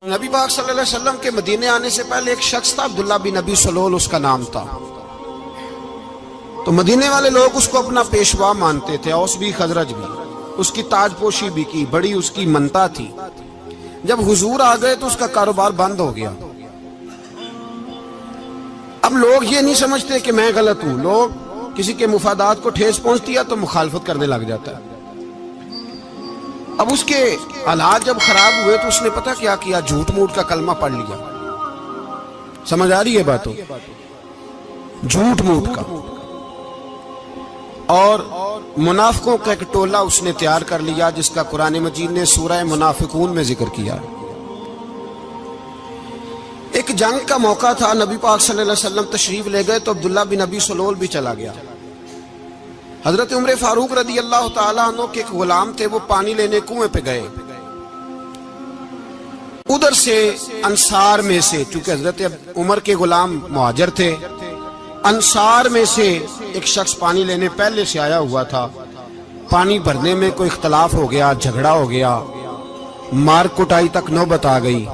نبی پاک صلی اللہ علیہ وسلم کے مدینے آنے سے پہلے ایک شخص تھا، عبداللہ بن ابی سلول اس کا نام تھا۔ تو مدینے والے لوگ اس کو اپنا پیشوا مانتے تھے، اوس بھی خزرج بھی، اس کی تاج پوشی بھی کی، بڑی اس کی منتا تھی۔ جب حضور آ گئے تو اس کا کاروبار بند ہو گیا۔ اب لوگ یہ نہیں سمجھتے کہ میں غلط ہوں، لوگ کسی کے مفادات کو ٹھیس پہنچتی ہے تو مخالفت کرنے لگ جاتا ہے۔ اب اس کے حالات جب خراب ہوئے تو اس نے پتہ کیا کیا، جھوٹ موٹ کا کلمہ پڑھ لیا۔ سمجھ آ رہی ہے باتوں؟ جھوٹ موٹ کا، اور منافقوں کا ایک ٹولہ اس نے تیار کر لیا جس کا قرآن مجید نے سورہ منافقون میں ذکر کیا۔ ایک جنگ کا موقع تھا، نبی پاک صلی اللہ علیہ وسلم تشریف لے گئے تو عبداللہ بن ابی سلول بھی چلا گیا۔ حضرت عمر فاروق رضی اللہ تعالیٰ عنہ کے ایک غلام تھے، وہ پانی لینے کنویں پہ گئے۔ ادھر سے انصار میں سے، چونکہ حضرت عمر کے غلام مہاجر تھے، انصار میں سے ایک شخص پانی لینے پہلے سے آیا ہوا تھا۔ پانی بھرنے میں کوئی اختلاف ہو گیا، جھگڑا ہو گیا، مار کٹائی تک نوبت آ گئی۔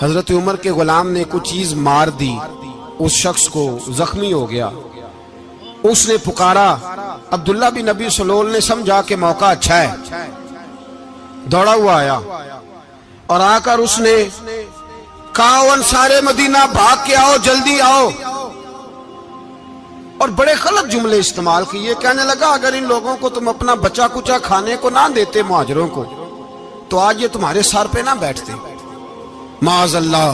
حضرت عمر کے غلام نے کچھ چیز مار دی، اس شخص کو زخمی ہو گیا۔ اس نے پکارا، عبداللہ بن ابی سلول نے سمجھا کہ موقع اچھا ہے، دوڑا ہوا آیا اور آ کر اس نے کہا، انصار مدینہ بھاگ کے آؤ، جلدی آؤ، اور بڑے غلط جملے استعمال کیے۔ کہنے لگا اگر ان لوگوں کو تم اپنا بچا کچا کھانے کو نہ دیتے مہاجروں کو تو آج یہ تمہارے سر پہ نہ بیٹھتے۔ معاذ اللہ،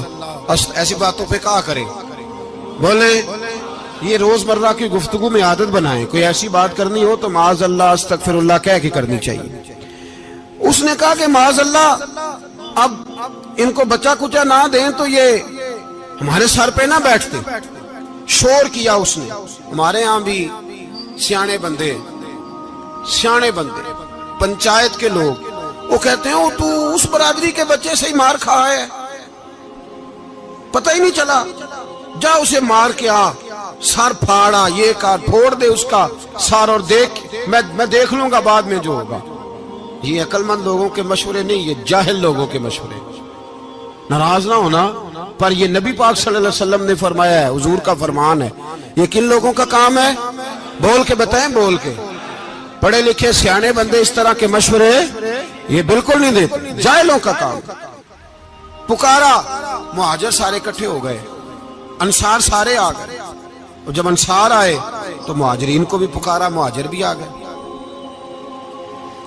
ایسی باتوں پہ کہا کریں، بولے یہ روزمرہ کی گفتگو میں عادت بنائیں، کوئی ایسی بات کرنی ہو تو معاذ اللہ استغفر اللہ کہہ کے کرنی چاہیے۔ اس نے کہا کہ معاذ اللہ اب ان کو بچا کچا نہ دیں تو یہ ہمارے سر پہ نہ بیٹھتے۔ شور کیا اس نے۔ ہمارے ہاں بھی سیانے بندے پنچایت کے لوگ وہ کہتے ہیں تو اس برادری کے بچے سے ہی مار کھا ہے، پتہ ہی نہیں چلا، جا اسے مار کے آ، سر پھاڑا، یہ کار پھوڑ دے اس کا سر، اور دیکھ میں دیکھ لوں گا بعد میں جو ہوگا۔ یہ عقل مند لوگوں کے مشورے نہیں، یہ جاہل لوگوں کے مشورے۔ ناراض نہ ہونا، پر یہ نبی پاک صلی اللہ علیہ وسلم نے فرمایا ہے، حضور کا فرمان ہے۔ یہ کن لوگوں کا کام ہے؟ بول کے بتائیں، بول کے۔ پڑھے لکھے سیانے بندے اس طرح کے مشورے یہ بالکل نہیں دیتے، جاہلوں کا کام۔ پکارا، مہاجر سارے اکٹھے ہو گئے، انصار سارے آ گئے، اور جب انصار آئے تو مہاجرین کو بھی پکارا، مہاجر بھی آ گئے۔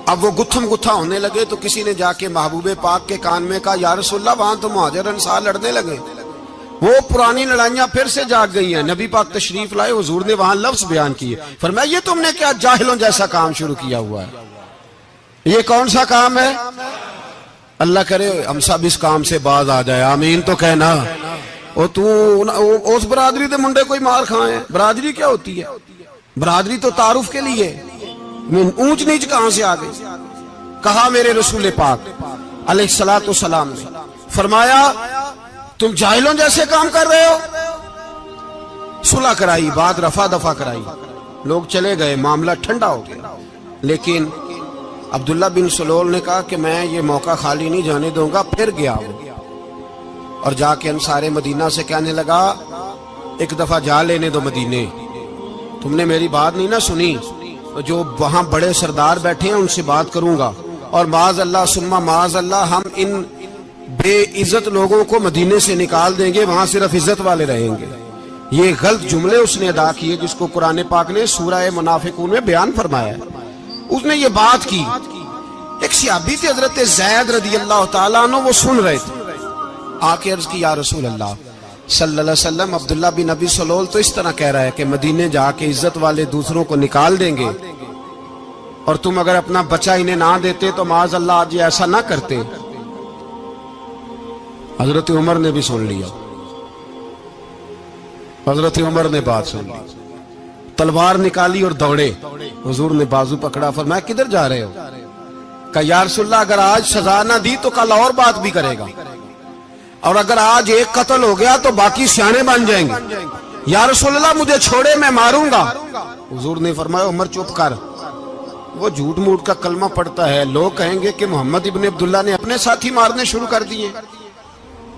اب وہ گتھم گتھا ہونے لگے تو کسی نے جا کے محبوب پاک کے کان میں کہا، یا رسول اللہ وہاں تو مہاجر انصار لڑنے لگے، وہ پرانی لڑائیاں پھر سے جاگ گئی ہیں۔ نبی پاک تشریف لائے، حضور نے وہاں لفظ بیان کیے، فرمایا یہ تم نے کیا جاہلوں جیسا کام شروع کیا ہوا ہے؟ یہ کون سا کام ہے؟ اللہ کرے ہم سب اس کام سے باز آ جائے، آمین تو کہنا۔ اور تو اس برادری دے منڈے کوئی مار کھائے، برادری کیا ہوتی ہے؟ برادری تو تعارف کے لیے، اونچ نیچ کہاں سے آ گئی؟ کہا میرے رسول پاک علیہ الصلوۃ والسلام نے فرمایا تم جاہلوں جیسے کام کر رہے ہو۔ صلح کرائی، بات رفع دفع کرائی، لوگ چلے گئے، معاملہ ٹھنڈا ہو گیا۔ لیکن عبداللہ بن سلول نے کہا کہ میں یہ موقع خالی نہیں جانے دوں گا۔ پھر گیا اور جا کے انصار مدینہ سے کہنے لگا، ایک دفعہ جا لینے دو مدینے، تم نے میری بات نہیں نہ سنی تو جو وہاں بڑے سردار بیٹھے ہیں ان سے بات کروں گا، اور معاذ اللہ ثم معاذ اللہ ہم ان بے عزت لوگوں کو مدینے سے نکال دیں گے، وہاں صرف عزت والے رہیں گے۔ یہ غلط جملے اس نے ادا کیے جس کو قرآن پاک نے سورہ منافقون میں بیان فرمایا ہے۔ اس نے یہ بات کی۔ ایک صحابی تھے حضرت زید رضی اللہ تعالیٰ عنہ، وہ سن رہے تھے، آ کے عرض کی، یا رسول اللہ صلی اللہ علیہ وسلم عبداللہ بن ابی سلول تو اس طرح کہہ رہا ہے کہ مدینے جا کے عزت والے دوسروں کو نکال دیں گے، اور تم اگر اپنا بچہ انہیں نہ دیتے تو معاذ اللہ آج یہ ایسا نہ کرتے۔ حضرت عمر نے بھی سن لیا، حضرت عمر نے بات سن لی، تلوار نکالی اور دوڑے۔ حضور نے بازو پکڑا، فرمایا کدھر جا رہے ہو؟ کہا یا رسول اللہ اگر آج سزا نہ دی تو کل اور بات بھی کرے گا، اور اگر آج ایک قتل ہو گیا تو باقی سیانے بن جائیں گے۔ یا رسول اللہ مجھے چھوڑے، میں ماروں گا۔ حضور نے فرمایا عمر چپ کر، وہ جھوٹ موٹ کا کلمہ پڑھتا ہے، لوگ کہیں گے کہ محمد ابن عبداللہ نے اپنے ساتھی مارنے شروع کر دیے۔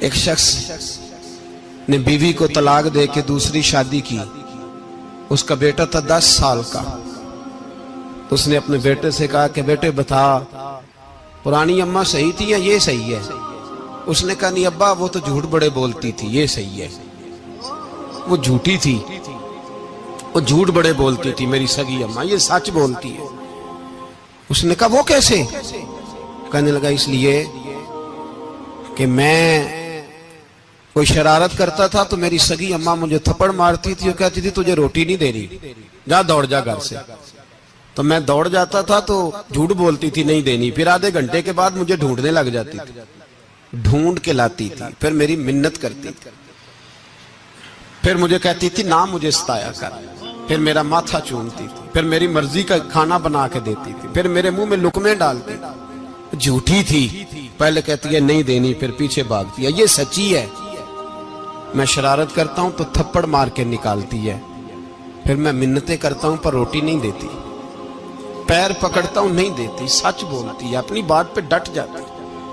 ایک شخص نے بیوی کو طلاق دے کے دوسری شادی کی. اس کا بیٹا تھا 10 سال کا. اس نے اپنے بیٹے سے کہا کہ بیٹے بتا پرانی اماں صحیح تھی یا یہ صحیح ہے؟ اس نے کہا نہیں ابا وہ تو جھوٹ بڑے بولتی تھی، یہ صحیح ہے. وہ جھوٹی تھی، وہ جھوٹ بڑے بولتی تھی میری سگی اماں، یہ سچ بولتی ہے. اس نے کہا وہ کیسے؟ کہنے لگا اس لیے کہ میں کوئی شرارت کرتا تھا تو میری سگی اماں مجھے تھپڑ مارتی تھی اور کہتی تھی تجھے روٹی نہیں دے رہی، جا دوڑ جا گھر سے. تو میں دوڑ جاتا تھا تو جھوٹ بولتی تھی نہیں دینی، پھر آدھے گھنٹے کے بعد مجھے ڈھونڈنے لگ جاتی تھی، ڈھونڈ کے لاتی تھی، پھر میری منت کرتی تھی، پھر مجھے کہتی تھی نہ مجھے ستایا کر، پھر میرا ماتھا چومتی تھی، پھر میری مرضی کا کھانا بنا کے دیتی تھی، پھر میرے منہ میں لقمے ڈالتی تھی. جھوٹی تھی، پہلے کہتی ہے نہیں دینی پھر پیچھے بھاگتی ہے. یہ سچی ہے، میں شرارت کرتا ہوں تو تھپڑ مار کے نکالتی ہے، پھر میں منتیں کرتا ہوں پر روٹی نہیں دیتی، پیر پکڑتا ہوں نہیں دیتی. سچ بولتی ہے، اپنی بات پہ ڈٹ جاتی.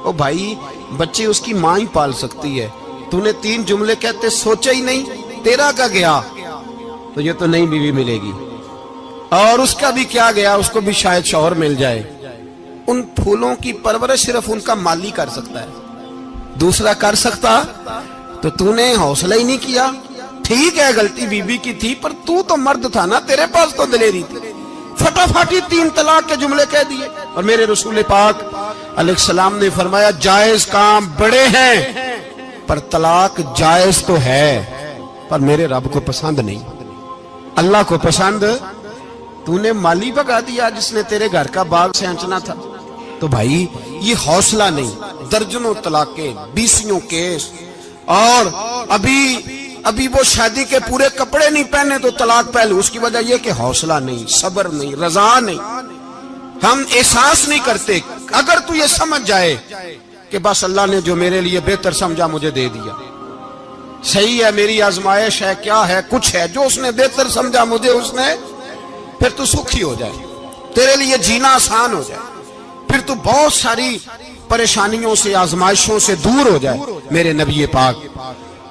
او بھائی بچے اس کی ماں ہی پال سکتی ہے، تو نے 3 جملے کہتے سوچا ہی نہیں، تیرا کا گیا تو یہ تو نئی بیوی ملے گی، اور اس کا بھی کیا گیا، اس کو بھی شاید شوہر مل جائے. ان پھولوں کی پرورش صرف ان کا مالی کر سکتا ہے، دوسرا کر سکتا تو نے حوصلہ ہی نہیں کیا. ٹھیک ہے غلطی بیوی کی تھی پر تو مرد تھا نا، تیرے پاس تو دلیری تھی. فٹافٹی 3 طلاق کے جملے کہہ دیے. اور میرے رسول پاک علیہ السلام نے فرمایا جائز کام بڑے ہیں پر طلاق جائز تو ہے پر میرے رب کو پسند نہیں، اللہ کو پسند. تو نے مالی بگا دیا جس نے تیرے گھر کا باغ سینچنا تھا. تو بھائی یہ حوصلہ نہیں، درجنوں طلاقیں، 20 کیس، اور ابھی وہ شادی کے پورے کپڑے نہیں پہنے تو طلاق پہلے. اس کی وجہ یہ کہ حوصلہ نہیں، صبر نہیں، رضا نہیں، ہم احساس نہیں کرتے. اگر تو یہ سمجھ جائے کہ بس اللہ نے جو میرے لیے بہتر سمجھا مجھے دے دیا، صحیح ہے میری آزمائش ہے، کیا ہے کچھ ہے جو اس نے بہتر سمجھا مجھے اس نے، پھر تو سکھی ہو جائے، تیرے لیے جینا آسان ہو جائے، پھر تو بہت ساری پریشانیوں سے آزمائشوں سے دور ہو جائے. میرے نبی پاک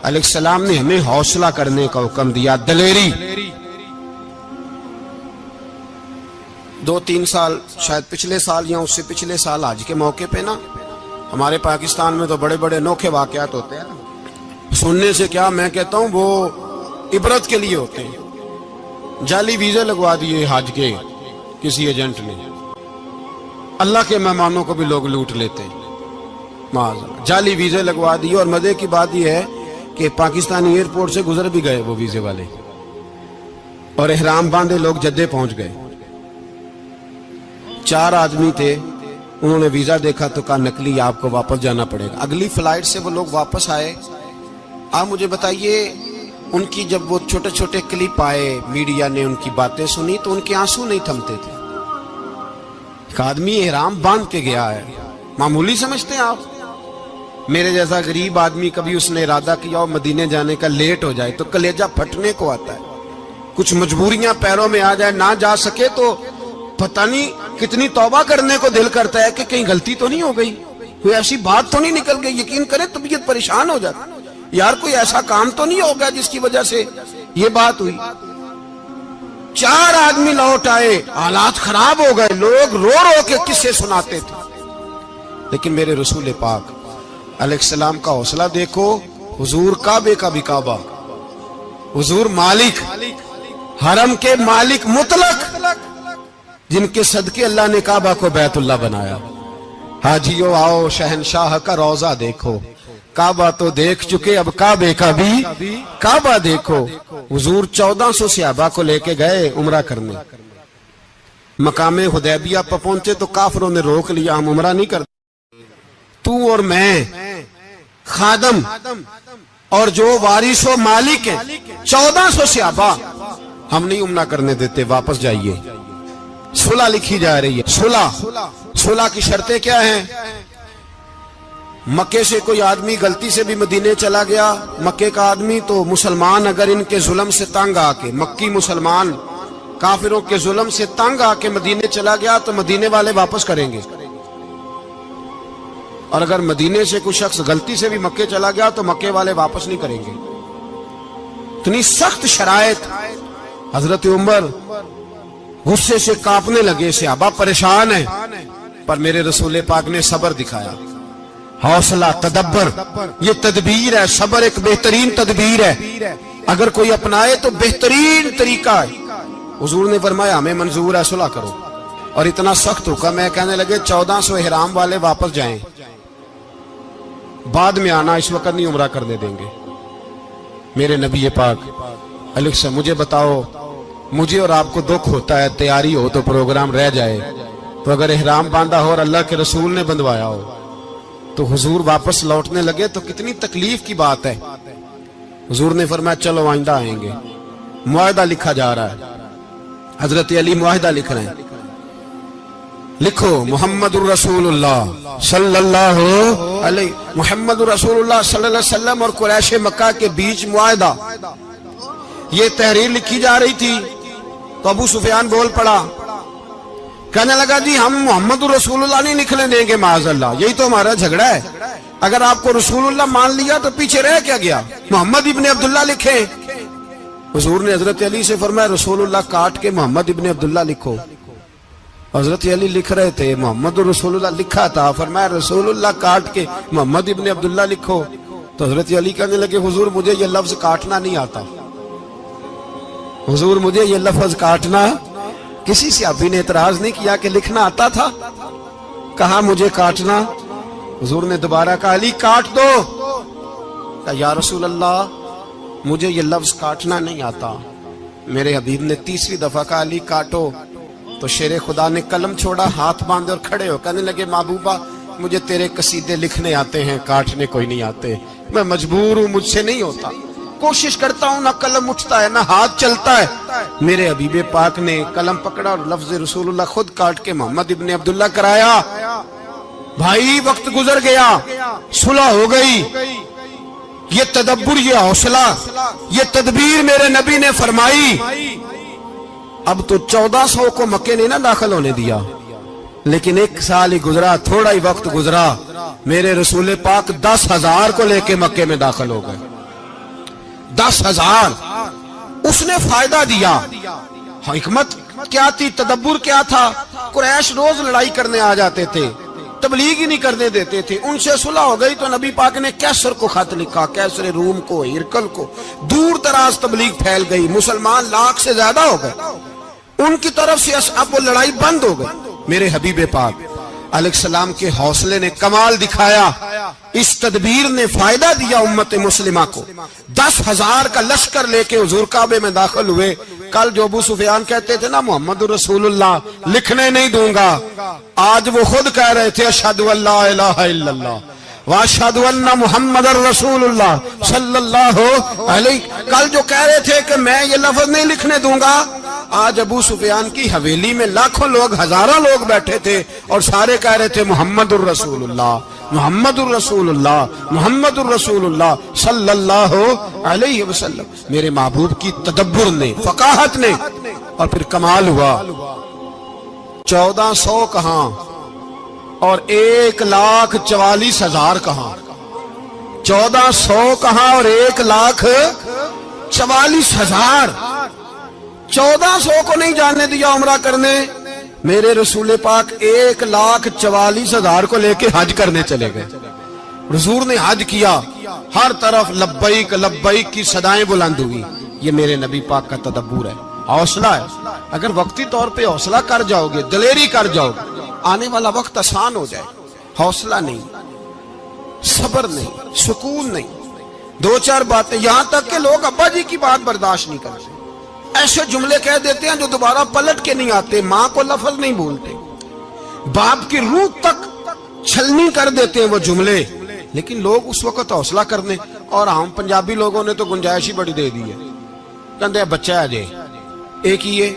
علیہ السلام نے ہمیں حوصلہ کرنے کا حکم دیا، دلیری. 2-3 سال شاید پچھلے سال یا اس سے پچھلے سال حج کے موقع پہ نا ہمارے پاکستان میں تو بڑے بڑے انوکھے واقعات ہوتے ہیں. سننے سے کیا میں کہتا ہوں وہ عبرت کے لیے ہوتے ہیں. جعلی ویزے لگوا دیے حج کے کسی ایجنٹ نے، اللہ کے مہمانوں کو بھی لوگ لوٹ لیتے ہیں. جعلی ویزے لگوا دیے، اور مزے کی بات یہ ہے کہ پاکستانی ایئرپورٹ سے گزر بھی گئے وہ ویزے والے، اور احرام باندھے لوگ جدے پہنچ گئے. 4 آدمی تھے، انہوں نے ویزا دیکھا تو کہا نکلی، آپ کو واپس جانا پڑے گا. اگلی فلائٹ سے وہ لوگ واپس آئے. آپ مجھے بتائیے ان کی جب وہ چھوٹے چھوٹے کلپ آئے، میڈیا نے ان کی باتیں سنی تو ان کے آنسو نہیں تھمتے تھے. ایک آدمی احرام باندھ کے گیا ہے، معمولی سمجھتے ہیں آپ؟ میرے جیسا غریب آدمی کبھی اس نے ارادہ کیا اور مدینے جانے کا لیٹ ہو جائے تو کلیجہ پھٹنے کو آتا ہے. کچھ مجبوریاں پیروں میں آ جائے، نہ جا سکے تو پتہ نہیں کتنی توبہ کرنے کو دل کرتا ہے کہ کہیں غلطی تو نہیں ہو گئی، کوئی ایسی بات تو نہیں نکل گئی. یقین کریں طبیعت پریشان ہو جاتی، یار کوئی ایسا کام تو نہیں ہوگا جس کی وجہ سے یہ بات ہوئی. 4 آدمی لوٹ آئے، حالات خراب ہو گئے، لوگ رو رو کے قصے سناتے تھے. لیکن میرے رسول پاک علیہ السلام کا حوصلہ دیکھو. حضور کعبے کا بھی کعبہ، حضور مالک، حرم کے مالک مطلق، جن کے صدقے اللہ نے کعبہ کو بیت اللہ بنایا. حاجیو آؤ شہنشاہ کا روضہ دیکھو، کعبہ تو دیکھ چکے اب کعبے کا بھی کعبہ دیکھو. حضور 1400 صحابہ کو لے کے گئے عمرہ کرنے. مقام حدیبیہ پر پہنچے تو کافروں نے روک لیا، ہم عمرہ نہیں کرتے. تو اور میں خادم اور جو وارث و مالک ہیں 1400 صحابہ، ہم نہیں عمرہ کرنے دیتے، واپس جائیے. صلح لکھی جا رہی ہے. صلح کی شرطیں کیا ہیں؟ مکے سے کوئی آدمی غلطی سے بھی مدینے چلا گیا، مکے کا آدمی تو مسلمان اگر ان کے ظلم سے تنگ آ کے، مکی مسلمان کافروں کے ظلم سے تنگ آ کے مدینے چلا گیا تو مدینے والے واپس کریں گے. اور اگر مدینے سے کوئی شخص غلطی سے بھی مکے چلا گیا تو مکے والے واپس نہیں کریں گے. اتنی سخت شرائط. حضرت عمر غصے سے کانپنے لگے, صحابہ پریشان ہیں, پر میرے رسول پاک نے صبر دکھایا, حوصلہ, تدبر. یہ تدبیر ہے, صبر ایک بہترین تدبیر ہے, اگر کوئی اپنائے تو بہترین طریقہ ہے. حضور نے فرمایا ہمیں منظور ہے, صلح کرو. اور اتنا سخت حکم ہے, کہنے لگے 1400 احرام والے واپس جائیں, بعد میں آنا, اس وقت نہیں عمرہ کرنے دیں گے. میرے نبی پاک علیہ السلام, مجھے بتاؤ, مجھے اور آپ کو دکھ ہوتا ہے تیاری ہو تو پروگرام رہ جائے, تو اگر احرام باندھا ہو اور اللہ کے رسول نے بندھوایا ہو تو حضور واپس لوٹنے لگے تو کتنی تکلیف کی بات ہے. حضور نے فرمایا چلو آئندہ آئیں گے. معاہدہ لکھا جا رہا ہے, حضرت علی معاہدہ لکھ رہے ہیں, لکھو محمد الرسول اللہ صلی اللہ علیہ, محمد الرسول اللہ صلی اللہ علیہ وسلم اور قریش مکہ کے بیچ معاہدہ. یہ تحریر لکھی جا رہی تھی تو ابو سفیان بول پڑا, کہنے لگا جی ہم محمد الرسول اللہ نہیں لکھنے دیں گے معاذ اللہ, یہی تو ہمارا جھگڑا ہے. اگر آپ کو رسول اللہ مان لیا تو پیچھے رہ کیا گیا, محمد ابن عبداللہ لکھیں. حضور نے حضرت علی سے فرمایا رسول اللہ کاٹ کے محمد ابن عبداللہ لکھو. حضرت علی لکھ رہے تھے, محمد رسول اللہ لکھا تھا, فرمایا رسول اللہ کاٹ کے محمد ابن عبداللہ لکھو. تو حضرت علی کہنے لگے حضور مجھے یہ لفظ کاٹنا نہیں آتا, حضور مجھے یہ لفظ کاٹنا. کسی صحابی نے اعتراض نہیں کیا کہ لکھنا آتا تھا, کہا مجھے کاٹنا. حضور نے دوبارہ کہا علی کاٹ دو. کہا یا رسول اللہ مجھے یہ لفظ کاٹنا نہیں آتا. میرے حبیب نے تیسری دفعہ کہا علی کاٹو. تو شیر خدا نے قلم چھوڑا, ہاتھ باندھے اور کھڑے ہو کہنے لگے محبوبہ مجھے تیرے قصیدے لکھنے آتے ہیں, کاٹنے کوئی نہیں آتے. میں مجبور ہوں, مجھ سے نہیں ہوتا, کوشش کرتا ہوں, نہ قلم اٹھتا ہے نہ ہاتھ چلتا ہے. میرے حبیب پاک نے قلم پکڑا اور لفظ رسول اللہ خود کاٹ کے محمد ابن عبداللہ کرایا. بھائی وقت گزر گیا, صلح ہو گئی. یہ تدبر, یہ حوصلہ, یہ تدبیر میرے نبی نے فرمائی. اب تو 1400 کو مکے نے نہ داخل ہونے دیا, لیکن ایک سال ہی گزرا, تھوڑا ہی وقت گزرا, میرے رسول پاک 10,000 کو لے کے مکے میں داخل ہو گئے. 10,000. اس نے فائدہ دیا. حکمت کیا تھی, تدبر کیا تھا. قریش روز لڑائی کرنے آ جاتے تھے, تبلیغ ہی نہیں کرنے دیتے تھے. ان سے صلح ہو گئی تو نبی پاک نے کیسر کو خط لکھا, کیسر روم کو, ہرکل کو. دور دراز تبلیغ پھیل گئی, مسلمان 100,000 سے زیادہ ہو گئے. ان کی طرف سے اب وہ لڑائی بند ہو گئی. میرے حبیب پاک علیہ السلام کے حوصلے نے کمال دکھایا, اس تدبیر نے فائدہ دیا امت مسلمہ کو. 10,000 کا لشکر لے کے حضور کعبے میں داخل ہوئے. کل جو ابو سفیان کہتے تھے نا محمد رسول اللہ لکھنے نہیں دوں گا, آج وہ خود کہہ رہے تھے اشہدو ان لا الہ الا اللہ واشہدو ان محمد رسول اللہ صلی اللہ علیہ. کل جو کہہ رہے تھے کہ میں یہ لفظ نہیں لکھنے دوں گا, آج ابو سفیان کی حویلی میں لاکھوں لوگ, ہزاروں لوگ بیٹھے تھے اور سارے کہہ رہے تھے محمد الرسول اللہ, محمد الرسول اللہ, محمد الرسول اللہ صلی اللہ علیہ وسلم. میرے محبوب کی تدبر نے, فقاہت نے, اور پھر کمال ہوا. 1400 کہاں اور 1,44,000 کہاں. 1400 کہاں اور 1,44,000. 1400 کو نہیں جانے دیا عمرہ کرنے. میرے رسول پاک 1,44,000 کو لے کے حج کرنے چلے گئے. حضور نے حج کیا, ہر طرف لبیک لبیک کی صدائیں بلند ہوئی. یہ میرے نبی پاک کا تدبر ہے, حوصلہ ہے. اگر وقتی طور پہ حوصلہ کر جاؤ گے, دلیری کر جاؤ گے, آنے والا وقت آسان ہو جائے. حوصلہ نہیں, صبر نہیں, سکون نہیں, 2-4 باتیں, یہاں تک کہ لوگ ابا جی کی بات برداشت نہیں کرتے, ایسے جملے کہہ دیتے ہیں جو دوبارہ پلٹ کے نہیں آتے. ماں کو لفظ نہیں بولتے, باپ کی روح تک چھلنی کر دیتے ہیں وہ جملے. لیکن لوگ اس وقت حوصلہ کرنے, اور ہم پنجابی لوگوں نے تو گنجائش ہی بڑی دے دی ہے. کہتے ہیں بچہ ہے جے ایک ہی ہے,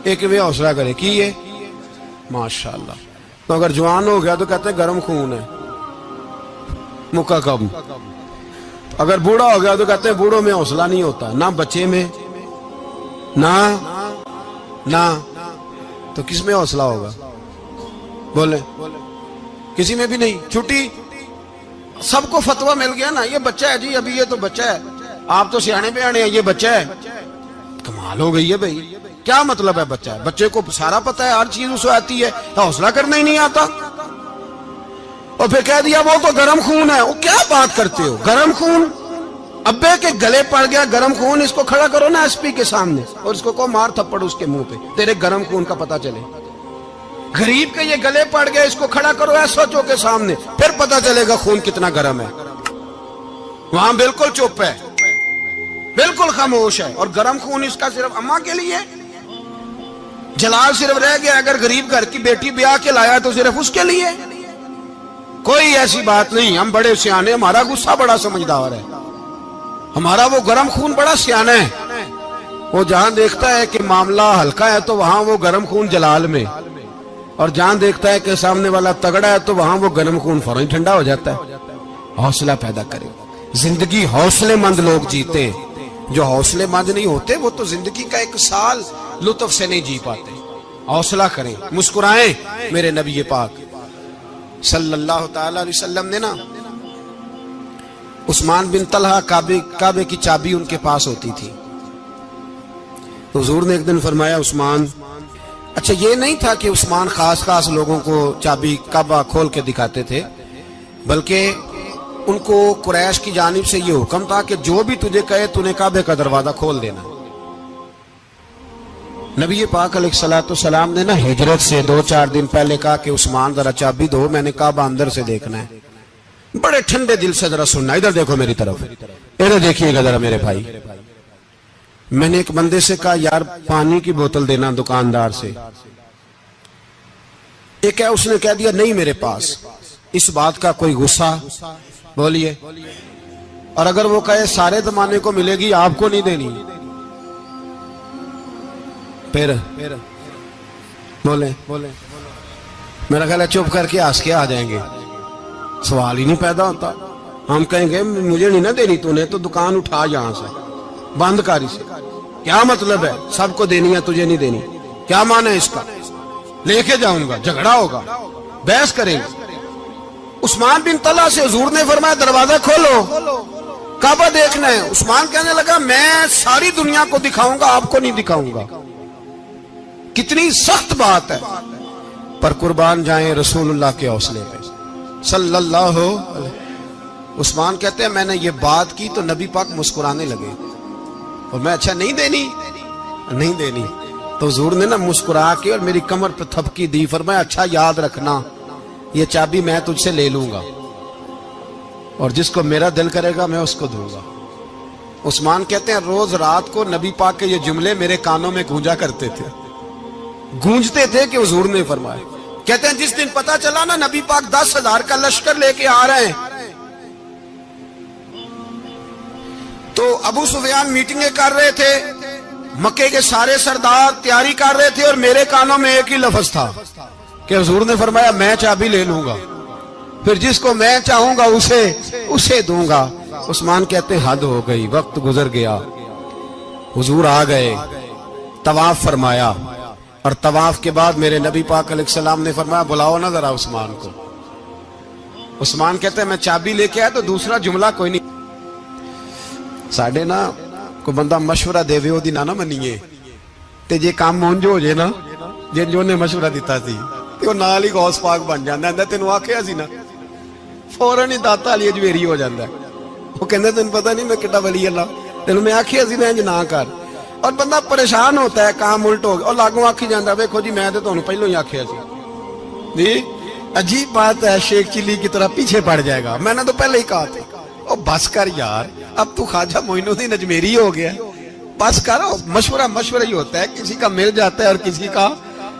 ایک بھی حوصلہ کرے کی ہے ماشاءاللہ. تو اگر جوان ہو گیا تو کہتے ہیں گرم خون ہے, مکہ کب. اگر بوڑھا ہو گیا تو کہتے ہیں بوڑھوں میں حوصلہ نہیں ہوتا, نہ بچے میں نہ تو کس میں حوصلہ ہوگا, بولے. کسی میں بھی نہیں. چھٹی سب کو فتویٰ مل گیا نا, یہ بچہ ہے جی, ابھی یہ تو بچہ ہے, آپ تو سیانے بیانے ہیں, یہ بچہ ہے. کمال ہو گئی ہے بھائی. کیا مطلب ہے بچہ ہے؟ بچے کو سارا پتہ ہے, ہر چیز اسے آتی ہے, حوصلہ کرنا ہی نہیں آتا. اور پھر کہہ دیا وہ تو گرم خون ہے. وہ کیا بات کرتے ہو, گرم خون؟ ابے کے گلے پڑ گیا گرم خون, اس کو کھڑا کرو نا ایس پی کے سامنے اور اس کو مار تھپڑ اس کے منہ پہ, تیرے گرم خون کا پتہ چلے. غریب کے یہ گلے پڑ گئے, اس کو کھڑا کرو ایس ایچ او کے سامنے, پھر پتہ چلے گا خون کتنا گرم ہے. وہاں بالکل چپ ہے, بالکل خاموش ہے. اور گرم خون اس کا صرف اماں کے لیے, جلال صرف رہ گیا اگر غریب گھر کی بیٹی بیاہ کے لایا تو صرف اس کے لیے. کوئی ایسی بات نہیں. ہم بڑے سیانے, ہمارا غصہ بڑا سمجھدار ہے, ہمارا وہ گرم خون بڑا سیانا ہے. وہ جہاں دیکھتا ہے کہ معاملہ ہلکا ہے تو وہاں وہ گرم خون جلال میں, اور جہاں دیکھتا ہے کہ سامنے والا تگڑا ہے تو وہاں وہ گرم خون فوراً ٹھنڈا ہو جاتا ہے. حوصلہ پیدا کرے. زندگی حوصلے مند لوگ جیتے ہیں, جو حوصلے مند نہیں ہوتے وہ تو زندگی کا ایک سال لطف سے نہیں جی پاتے. حوصلہ کریں, مسکرائیں. میرے نبی پاک صلی اللہ تعالی علیہ وسلم نے نا عثمان بن طلحہ, کعبے کی چابی ان کے پاس ہوتی تھی. حضور نے ایک دن فرمایا عثمان, اچھا یہ نہیں تھا کہ عثمان خاص لوگوں کو چابی کعبہ کھول کے دکھاتے تھے, بلکہ ان کو قریش کی جانب سے یہ حکم تھا کہ جو بھی تجھے کہے تو نے کعبے کا دروازہ کھول دینا. نبی پاک علیہ الصلوۃ والسلام نے نا ہجرت سے 2-4 دن پہلے کہا کہ عثمان ذرا چابی دو, میں نے کعبہ اندر سے دیکھنا ہے. بڑے ٹھنڈے دل سے ذرا سننا, ادھر دیکھو میری طرف, ادھر دیکھیے گا ذرا میرے بھائی. میں نے ایک بندے سے کہا یار پانی کی بوتل دینا دکاندار سے. ایک ہے, اس نے کہہ دیا نہیں میرے پاس. اس بات کا کوئی غصہ بولیے, اور اگر وہ کہے سارے زمانے کو ملے گی آپ کو نہیں دینی, پھر بولے میرا خیال ہے چپ کر کے ہنس کے آ جائیں گے, سوال ہی نہیں پیدا ہوتا. ہم کہیں گے مجھے نہیں نہ دینی, تو نے تو دکان اٹھا یہاں سے, بند کاری سے. کیا مطلب ہے سب کو دینی ہے تجھے نہیں دینی, کیا معنی ہے اس کا؟ لے کے جاؤں گا, جھگڑا ہوگا, بحث کریں گے. عثمان بن طلحہ سے حضور نے فرمایا دروازہ کھولو, کعبہ دیکھنا ہے. عثمان کہنے لگا میں ساری دنیا کو دکھاؤں گا, آپ کو نہیں دکھاؤں گا. کتنی سخت بات ہے, پر قربان جائیں رسول اللہ کے حوصلے پہ صلی اللہ علیہ. عثمان کہتے ہیں میں نے یہ بات کی تو نبی پاک مسکرانے لگے, اور میں اچھا نہیں دینی, تو حضور نے نا مسکرا کے اور میری کمر پہ تھپکی دی, فرمایا اچھا یاد رکھنا یہ چابی میں تجھ سے لے لوں گا, اور جس کو میرا دل کرے گا میں اس کو دوں گا. عثمان کہتے ہیں روز رات کو نبی پاک کے یہ جملے میرے کانوں میں گونجتے تھے کہ حضور نے فرمایا. کہتے ہیں جس دن پتا چلا نا نبی پاک 10,000 کا لشکر لے کے آ رہے ہیں, تو ابو سفیان میٹنگیں کر رہے تھے, مکے کے سارے سردار تیاری کر رہے تھے, اور میرے کانوں میں ایک ہی لفظ تھا کہ حضور نے فرمایا میں چابی لے لوں گا, پھر جس کو میں چاہوں گا اسے دوں گا. عثمان کہتے حد ہو گئی, وقت گزر گیا. حضور آ گئے, طواف فرمایا, اور طواف کے بعد میرے نبی پاک علیہ السلام نے فرمایا بلاؤ نا ذرا عثمان کو. عثمان کہتے ہیں میں چابی لے کے آیا تو دوسرا جملہ کوئی نہیں. ساڈے نا کوئی بندہ مشورہ دے وے اودی نہ منیے, تے جے کام مونجو ہو جے نا, جن جو نے مشورہ دیتا سی تے او نال ہی غوث پاک بن جاندا ہے. تینوں آکھیا سی نا, فوراً ہی داتا علی اجمیری ہو جاندا ہے. وہ کہندا تینوں پتہ نہیں میں کڈا ولی اللہ, تینوں میں آکھیا سی میں انج نہ کر, اور بندہ پریشان ہوتا ہے, کام الٹ ہو گیا, اور لاگوں آکھی جاندا ویکھو جی میں تے تانوں پہلو ہی آکھیا سی. جی عجیب بات ہے, شیخ چلی کی طرح پیچھے پڑ جائے گا, میں نے تو پہلے ہی کہا تھا. او بس کر یار, اب تو خواجہ معین الدین اجمیری ہو گیا, بس کر. مشورہ ہی ہوتا ہے, کسی کا مل جاتا ہے اور کسی کا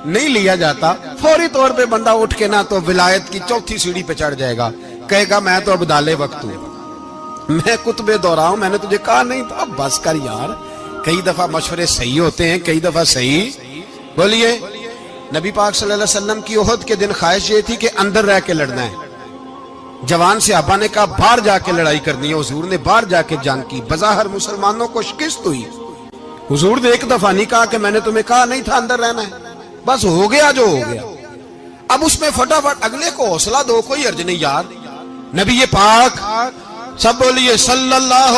نہیں لیا جاتا. فوری طور پہ بندہ اٹھ کے نا تو ولایت کی 4تھی سیڑھی پہ چڑھ جائے گا, کہے گا میں تو ابدال وقت ہوں, میں قطب دورہ ہوں, میں نے تجھے کہا نہیں تھا. اب بس کر یار, کئی دفعہ مشورے صحیح ہوتے ہیں, کئی دفعہ صحیح. بولیے. نبی پاک صلی اللہ علیہ وسلم کی احد کے دن خواہش یہ تھی کہ اندر رہ کے لڑنا ہے. جوان صحابہ نے کہا باہر جا کے لڑائی کرنی ہے. حضور نے باہر جا کے جنگ کی, بظاہر مسلمانوں کو شکست ہوئی. حضور نے ایک دفعہ نہیں کہا کہ میں نے تمہیں کہا نہیں تھا اندر رہنا ہے, بس ہو گیا جو ہو گیا. اب اس میں فٹافٹ اگلے کو حوصلہ دو، کوئی عرض نہیں یار. نبی پاک سب بولیے صلی اللہ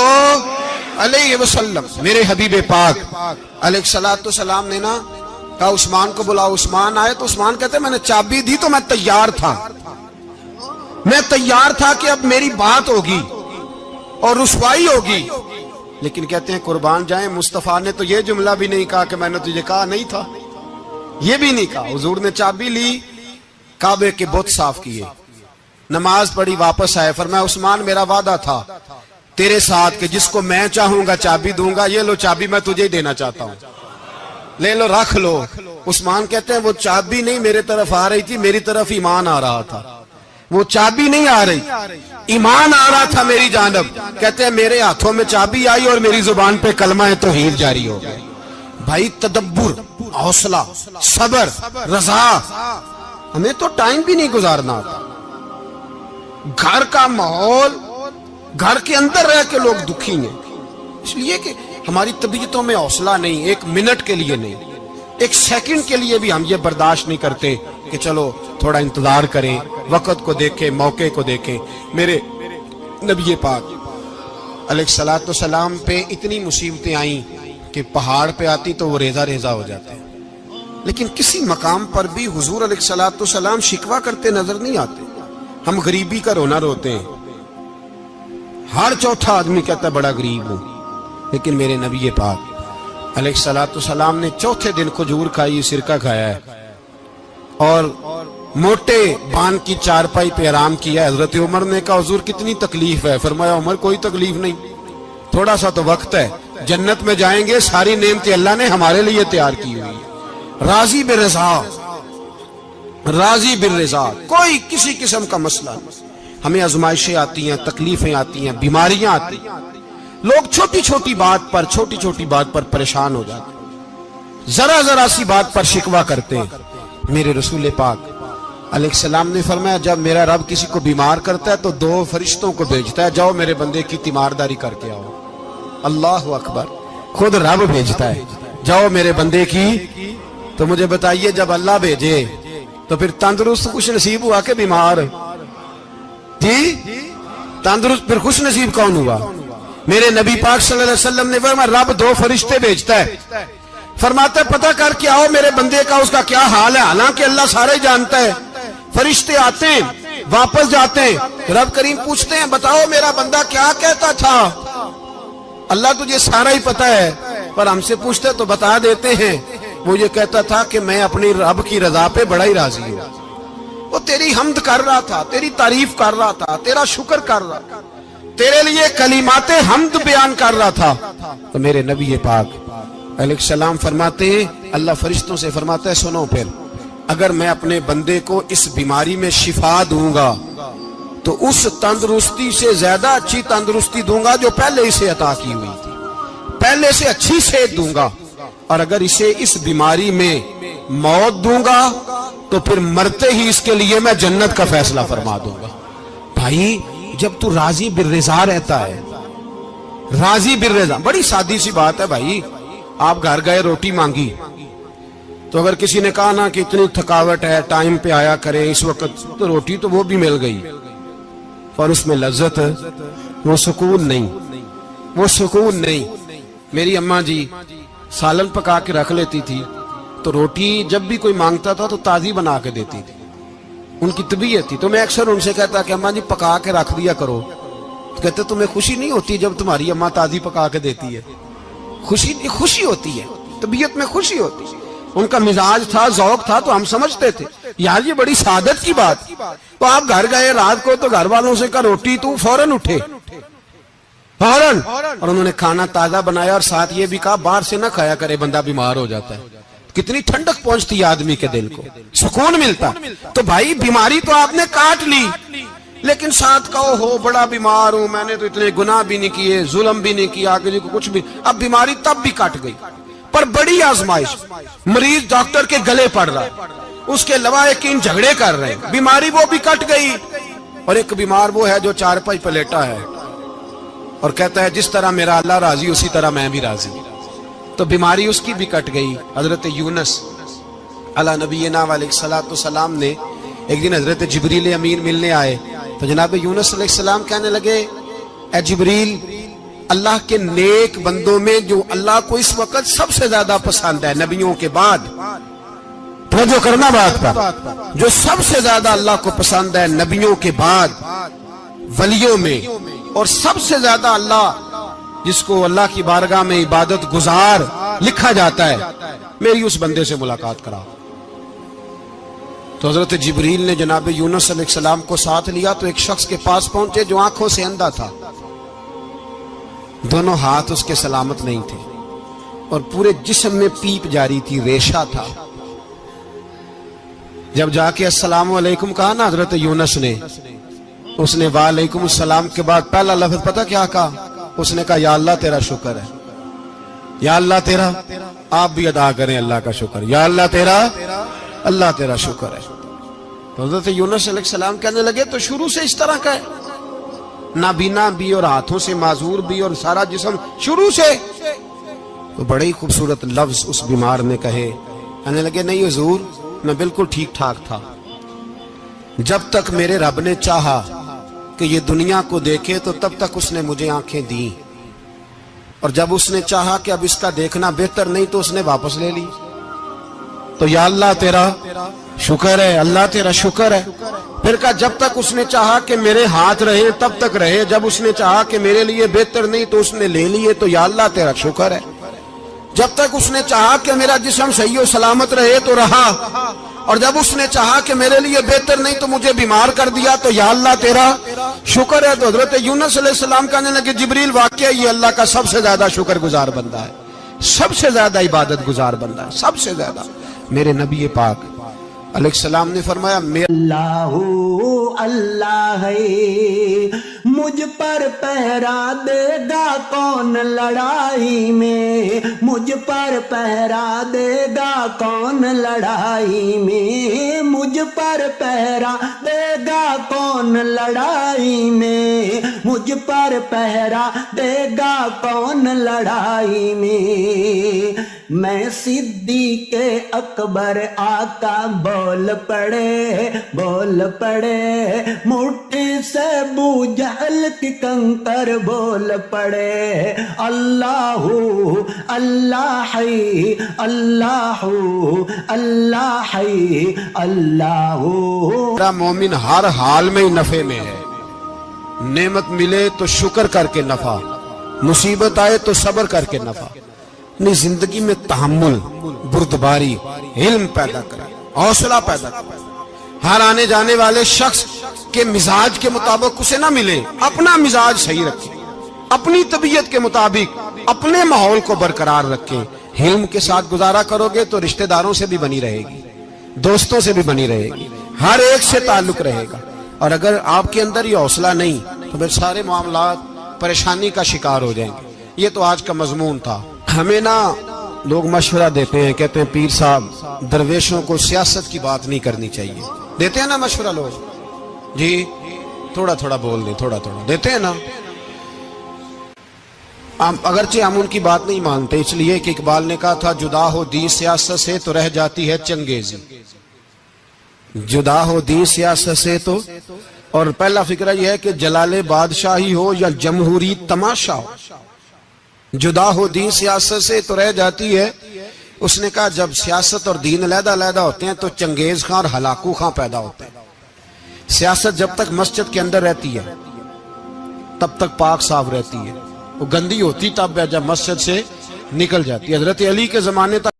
علیہ وسلم، میرے حبیب پاک علیہ الصلوۃ والسلام نے نا کہا عثمان کو بلاؤ. عثمان آئے تو عثمان کہتے میں نے چابی دی تو میں تیار تھا، میں تیار تھا کہ اب میری بات ہوگی اور رسوائی ہوگی. لیکن کہتے ہیں قربان جائیں مصطفیٰ نے تو یہ جملہ بھی نہیں کہا کہ میں نے تجھے کہا نہیں تھا، یہ بھی نہیں کہا. حضور نے چابی لی، کعبے کے بت صاف کیے، نماز پڑھی، واپس آئے. فرمایا عثمان میرا وعدہ تھا تیرے ساتھ کہ جس کو میں چاہوں گا چابی دوں گا، یہ لو چابی میں تجھے ہی دینا چاہتا ہوں، لے لو رکھ لو. عثمان کہتے ہیں وہ چابی نہیں میرے طرف آ رہی تھی، میری طرف ایمان آ رہا تھا. وہ چابی نہیں آ رہی، ایمان آ رہا تھا میری جانب. کہتے ہیں میرے ہاتھوں میں چابی آئی اور میری زبان پہ کلمہ توحید جاری ہو گئی. بھائی تدبر، حوصلہ، صبر، رضا. ہمیں تو ٹائم بھی نہیں گزارنا ہوتا. گھر کا ماحول، گھر کے اندر رہ کے لوگ دکھی ہیں، اس لیے کہ ہماری طبیعتوں میں حوصلہ نہیں. ایک منٹ کے لیے نہیں، ایک سیکنڈ کے لیے بھی ہم یہ برداشت نہیں کرتے کہ چلو تھوڑا انتظار کریں، وقت کو دیکھیں، موقع کو دیکھیں. میرے نبی پاک علیہ الصلوۃ والسلام پہ اتنی مصیبتیں آئیں کہ پہاڑ پہ آتی تو وہ ریزہ ریزہ ہو جاتے ہیں، لیکن کسی مقام پر بھی حضور علیہ الصلوۃ والسلام شکوہ کرتے نظر نہیں آتے. ہم غریبی کا رونا روتے ہیں، ہر چوتھا آدمی کہتا ہے بڑا غریب ہوں، لیکن میرے نبی پاک علیہ الصلوۃ والسلام نے چوتھے دن کھجور کھائی، سرکہ کھایا ہے اور موٹے بان کی چارپائی پہ آرام کیا. حضرت عمر نے کہا حضور کتنی تکلیف ہے؟ فرمایا عمر کوئی تکلیف نہیں، تھوڑا سا تو وقت ہے، جنت میں جائیں گے، ساری نعمتیں اللہ نے ہمارے لیے تیار کی ہوئی. راضی بالرضا، راضی بالرضا، کوئی کسی قسم کا مسئلہ نہیں. ہمیں آزمائشیں آتی ہیں، تکلیفیں آتی ہیں، بیماریاں آتی ہیں، لوگ چھوٹی چھوٹی بات پر پریشان ہو جاتے ہیں، ذرا ذرا سی بات پر شکوہ کرتے ہیں. میرے رسول پاک علیہ السلام نے فرمایا جب میرا رب کسی کو بیمار کرتا ہے تو 2 فرشتوں کو بھیجتا ہے، جاؤ میرے بندے کی تیمارداری کر کے آؤ. اللہ اکبر، خود رب بھیجتا ہے، جاؤ میرے بندے کی. تو مجھے بتائیے جب اللہ بھیجے تو پھر تندرست خوش نصیب ہوا کہ بیمار؟ جی تندرست پھر خوش نصیب کون ہوا؟ میرے نبی پاک صلی اللہ علیہ وسلم نے فرمایا رب 2 فرشتے بھیجتا ہے، فرماتا ہے پتہ کر کے آؤ میرے بندے کا اس کا کیا حال ہے. حالانکہ اللہ سارے جانتا ہے. فرشتے آتے ہیں، واپس جاتے ہیں، رب کریم پوچھتے ہیں بتاؤ میرا بندہ کیا کہتا تھا؟ اللہ تجھے سارا ہی پتہ ہے، پر ہم سے پوچھتے تو بتا دیتے ہیں. وہ یہ کہتا تھا کہ میں اپنی رب کی رضا پہ بڑا ہی راضی ہوں. وہ تیری حمد کر رہا تھا، تیری تعریف کر رہا تھا، تیرا شکر کر رہا تھا، تیرے لیے کلمات حمد بیان کر رہا تھا. تو میرے نبی پاک علیہ السلام فرماتے ہیں، اللہ فرشتوں سے فرماتا ہے سنو پھر اگر میں اپنے بندے کو اس بیماری میں شفا دوں گا تو اس تندرستی سے زیادہ اچھی تندرستی دوں گا جو پہلے اسے عطا کی ہوئی تھی، پہلے سے اچھی صحت دوں گا. اور اگر اسے اس بیماری میں موت دوں گا تو پھر مرتے ہی اس کے لیے میں جنت کا فیصلہ فرما دوں گا. بھائی جب تو راضی بالرضا رہتا ہے، راضی بالرضا، بڑی سادی سی بات ہے بھائی. آپ گھر گئے روٹی مانگی تو اگر کسی نے کہا نا کہ اتنی تھکاوٹ ہے ٹائم پہ آیا کریں اس وقت، تو روٹی تو وہ بھی مل گئی اور اس میں لذت، وہ سکون نہیں، وہ سکون نہیں. میری اماں جی سالن پکا کے رکھ لیتی تھی تو روٹی جب بھی کوئی مانگتا تھا تو تازی بنا کے دیتی تھی، ان کی طبیعت تھی. تو میں اکثر ان سے کہتا کہ اماں جی پکا کے رکھ دیا کرو. تو کہتے تمہیں خوشی نہیں ہوتی جب تمہاری اماں تازی پکا کے دیتی ہے؟ خوشی ہوتی ہے، طبیعت میں خوشی ہوتی ہے. ان کا مزاج تھا، ذوق تھا، تو ہم سمجھتے تھے یار یہ بڑی سعادت کی بات. تو آپ گھر گئے رات کو تو گھر والوں سے کہا روٹی، تو فوراً اٹھے، فوراً، اور انہوں نے کھانا تازہ بنایا اور ساتھ یہ بھی کہا باہر سے نہ کھایا کرے بندہ بیمار ہو جاتا ہے. کتنی ٹھنڈک پہنچتی ہے آدمی کے دل کو، سکون ملتا. تو بھائی بیماری تو آپ نے کاٹ لی، لیکن ساتھ کہو ہو بڑا بیمار ہوں، میں نے تو اتنے گناہ بھی نہیں کیے، ظلم بھی نہیں کیا، کسی کو کچھ بھی. اب بیماری تب بھی کٹ گئی، پر بڑی آزمائش. مریض ڈاکٹر کے گلے پڑ رہا ہے، اس کے لواحقین جھگڑے کر رہے ہیں، بیماری وہ بھی کٹ گئی. اور ایک بیمار وہ ہے جو چارپائی پہ لیٹا ہے اور کہتا ہے جس طرح میرا اللہ راضی اسی طرح میں بھی راضی. تو بیماری اس کی بھی کٹ گئی. حضرت یونس علی نبینا علیہ الصلوۃ والسلام نے ایک دن حضرت جبریل امین ملنے آئے تو جناب یونس علیہ السلام کہنے لگے اے جبریل، اللہ کے نیک بندوں میں جو اللہ کو اس وقت سب سے زیادہ پسند ہے نبیوں کے بعد، توجہ کرنا بات پر، جو سب سے زیادہ اللہ کو پسند ہے نبیوں کے بعد ولیوں میں، اور سب سے زیادہ اللہ جس کو اللہ کی بارگاہ میں عبادت گزار لکھا جاتا ہے، میری اس بندے سے ملاقات کرا۔ تو حضرت جبریل نے جناب یونس علیہ السلام کو ساتھ لیا تو ایک شخص کے پاس پہنچے جو آنکھوں سے اندھا تھا، دونوں ہاتھ اس کے سلامت نہیں تھے اور پورے جسم میں پیپ جاری تھی، ریشہ تھا۔ جب جا کے السلام علیکم کہا نا حضرت یونس نے، اس نے وعلیکم السلام کے بعد پہلا لفظ پتہ کیا کہا؟ اس نے کہا یا اللہ تیرا شکر ہے، یا اللہ تیرا، آپ بھی ادا کریں اللہ کا شکر، یا اللہ تیرا، اللہ تیرا شکر ہے۔ تو حضرت یونس علیہ السلام کہنے لگے تو شروع سے اس طرح کا ہے، نابینا بھی اور ہاتھوں سے معذور بھی اور سارا جسم شروع سے؟ تو بڑے ہی خوبصورت لفظ اس بیمار نے کہے، کہنے لگے نہیں حضور، میں بالکل ٹھیک ٹھاک تھا، جب تک میرے رب نے چاہا کہ یہ دنیا کو دیکھے تو تب تک اس نے مجھے آنکھیں دیں، اور جب اس نے چاہا کہ اب اس کا دیکھنا بہتر نہیں تو اس نے واپس لے لی۔ تو یا اللہ تیرا شکر ہے، اللہ تیرا شکر ہے۔ پھر کہا جب تک اس نے چاہا کہ میرے ہاتھ رہے تب تک رہے، جب اس نے چاہا کہ میرے لیے بہتر نہیں تو اس نے لے لیے، تو یا اللہ تیرا شکر ہے۔ جب تک اس نے چاہا کہ میرا جسم صحیح و سلامت رہے تو رہا، اور جب اس نے چاہا کہ میرے لیے بہتر نہیں تو مجھے بیمار کر دیا، تو یا اللہ تیرا شکر ہے۔ تو حضرت یونس علیہ السلام کہنے لگے جبریل واقعہ یہ اللہ کا سب سے زیادہ شکر گزار بندہ ہے، سب سے زیادہ عبادت گزار بندہ ہے، سب سے زیادہ۔ میرے نبی پاک علیہ السلام نے فرمایا اللہ اللہ ہے، مجھ پر پہرا دے گا کون لڑائی میں، مجھ پر پہرا دے گا کون لڑائی میں، مجھ پر پہرا دے گا کون لڑائی میں، مجھ پر پہرا دے گا کون لڑائی میں۔ میں صدیق اکبر آقا بول پڑے، بول پڑے، مٹھی سے ابو جہل کی کنکر بول پڑے، اللہ اللہ ہے، اللہ اللہ ہے، اللہ۔ میرا مومن ہر حال میں ہی نفع میں ہے، نعمت ملے تو شکر کر کے نفع، مصیبت آئے تو صبر کر کے نفع۔ اپنی زندگی میں تحمل، بردباری، علم پیدا کرے، حوصلہ پیدا کرے۔ ہر آنے جانے والے شخص کے مزاج کے مطابق اسے نہ ملے، اپنا مزاج صحیح رکھے، اپنی طبیعت کے مطابق اپنے ماحول کو برقرار رکھے۔ علم کے ساتھ گزارا کرو گے تو رشتہ داروں سے بھی بنی رہے گی، دوستوں سے بھی بنی رہے گی، ہر ایک سے تعلق رہے گا۔ اور اگر آپ کے اندر یہ حوصلہ نہیں تو پھر سارے معاملات پریشانی کا شکار ہو جائیں گے۔ یہ تو آج کا مضمون تھا۔ ہمیں نا لوگ مشورہ دیتے ہیں، کہتے ہیں پیر صاحب درویشوں کو سیاست کی بات نہیں کرنی چاہیے، دیتے ہیں نا مشورہ لوگ، جی تھوڑا تھوڑا بول دیں، تھوڑا تھوڑا دیتے ہیں نا۔ اگرچہ ہم ان کی بات نہیں مانتے، اس لیے کہ اقبال نے کہا تھا جدا ہو دین سیاست سے تو رہ جاتی ہے چنگیزی، جدا ہو دین سیاست سے تو۔ اور پہلا فکرہ یہ ہے کہ جلال بادشاہی ہو یا جمہوری تماشا ہو، جدا ہو دین سیاست سے تو رہ جاتی ہے۔ اس نے کہا جب سیاست اور دین علیحدہ علیحدہ ہوتے ہیں تو چنگیز خان اور ہلاکو خان پیدا ہوتے ہیں۔ سیاست جب تک مسجد کے اندر رہتی ہے تب تک پاک صاف رہتی ہے، وہ گندی ہوتی تب جب مسجد سے نکل جاتی ہے۔ حضرت علی کے زمانے تک